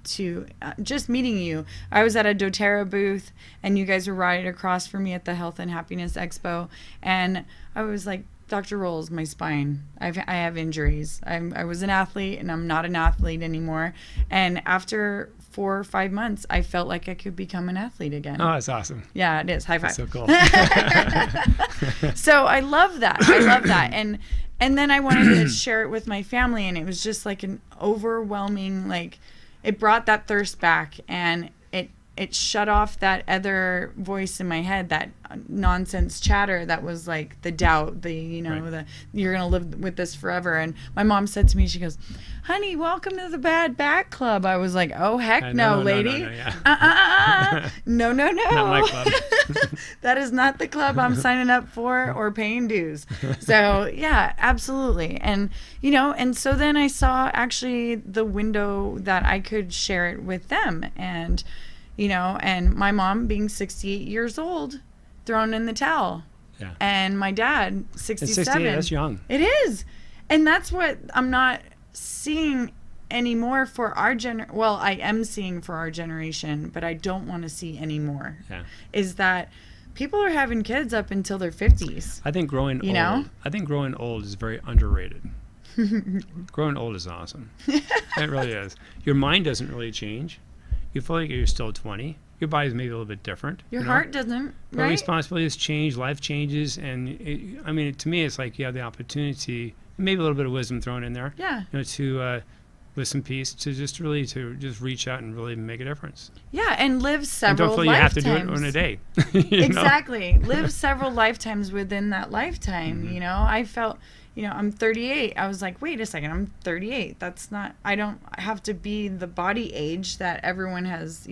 to just meeting you. I was at a doTERRA booth and you guys were right across from me at the Health and Happiness Expo, and I was like, Dr. Rolls, my spine, I have injuries. I was an athlete and I'm not an athlete anymore, and after 4 or 5 months I felt like I could become an athlete again. Oh, that's awesome. Yeah, it is. High five. That's so cool. So I love that. And then I wanted to share it with my family, and it was just like an overwhelming, like, it brought that thirst back, and it shut off that other voice in my head, that nonsense chatter that was like the doubt, the, you know, the you're going to live with this forever. And my mom said to me, she goes, honey, welcome to the Bad Back Club. I was like, oh, heck no, lady. No. Not my club. That is not the club I'm signing up for or paying dues. So, yeah, absolutely. And, you know, and so then I saw actually the window that I could share it with them. And, you know, and my mom being 68 years old, thrown in the towel. Yeah. And my dad, 67. 68, that's young. It is. And that's what I'm not seeing anymore for our well, I am seeing for our generation, but I don't want to see anymore. Yeah. Is that people are having kids up until their 50s. I think growing old. know? I think growing old is very underrated. Growing old is awesome. It really is. Your mind doesn't really change. You feel like you're still 20. Your body's maybe a little bit different. Your heart doesn't, But right? responsibilities change, life changes, and I mean, to me, it's like you have the opportunity, maybe a little bit of wisdom thrown in there. Yeah. To with some peace, to just reach out and really make a difference. Yeah, and live And several don't feel lifetimes. you have to do it in a day. you know? Exactly. Live several lifetimes within that lifetime. Mm-hmm. You know, I felt, I'm 38. I was like, wait a second, I'm 38. That's not, I don't have to be the body age that everyone has,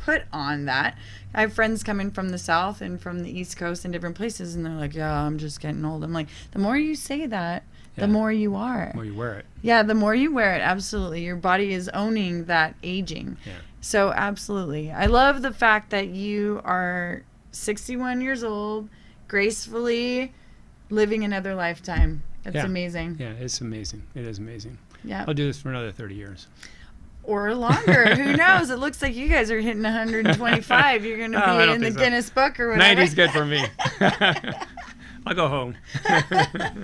put on that. I have friends coming from the South and from the East Coast and different places, and they're like, yeah, I'm just getting old. I'm like, the more you say that, the more you are. The more you wear it. Yeah, the more you wear it, absolutely. Your body is owning that aging. Yeah. So, absolutely. I love the fact that you are 61 years old, gracefully living another lifetime. It's amazing. Yeah, it's amazing. It is amazing. Yeah. I'll do this for another 30 years. Or longer. Who knows? It looks like you guys are hitting 125. You're going to be in the Guinness Book or whatever. 90's good for me. I'll go home.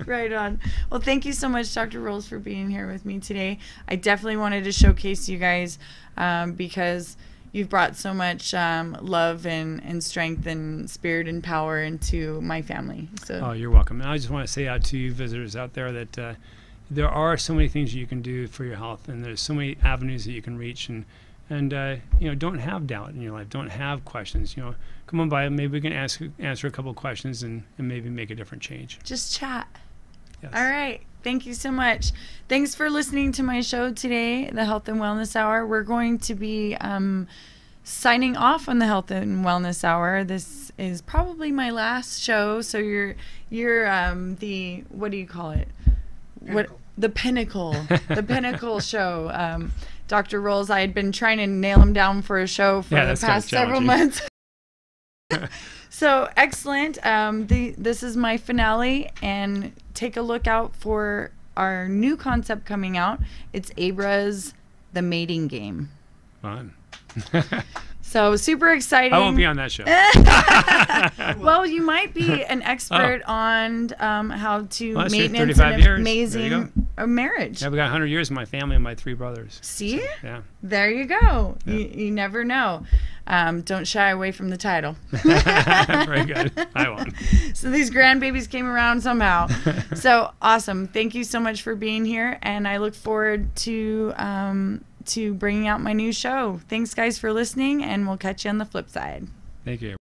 Right on. Well, thank you so much, Dr. Rolls, for being here with me today. I definitely wanted to showcase you guys because you've brought so much love and strength and spirit and power into my family. So. Oh, you're welcome. And I just want to say out to you visitors out there that there are so many things you can do for your health, and there's so many avenues that you can reach, and don't have doubt in your life. Don't have questions. Come on by. Maybe we can answer a couple of questions and maybe make a different change. Just chat. Yes. All right. Thank you so much. Thanks for listening to my show today, the Health and Wellness Hour. We're going to be signing off on the Health and Wellness Hour. This is probably my last show, so you're the, what do you call it? The pinnacle. The pinnacle show. Dr. Rolls, I had been trying to nail him down for a show for the past several months. So excellent. This is my finale, and take a look out for our new concept coming out. It's Abra's The Mating Game. Fun. So super exciting. I won't be on that show. Well, you might be an expert on how to maintenance an amazing marriage. Yeah, we got 100 years in my family and my 3 brothers. See? So, yeah. There you go. Yeah. You never know. Don't shy away from the title. Very good. I won't. So these grandbabies came around somehow. So awesome. Thank you so much for being here, and I look forward to bringing out my new show. Thanks, guys, for listening, and we'll catch you on the flip side. Thank you.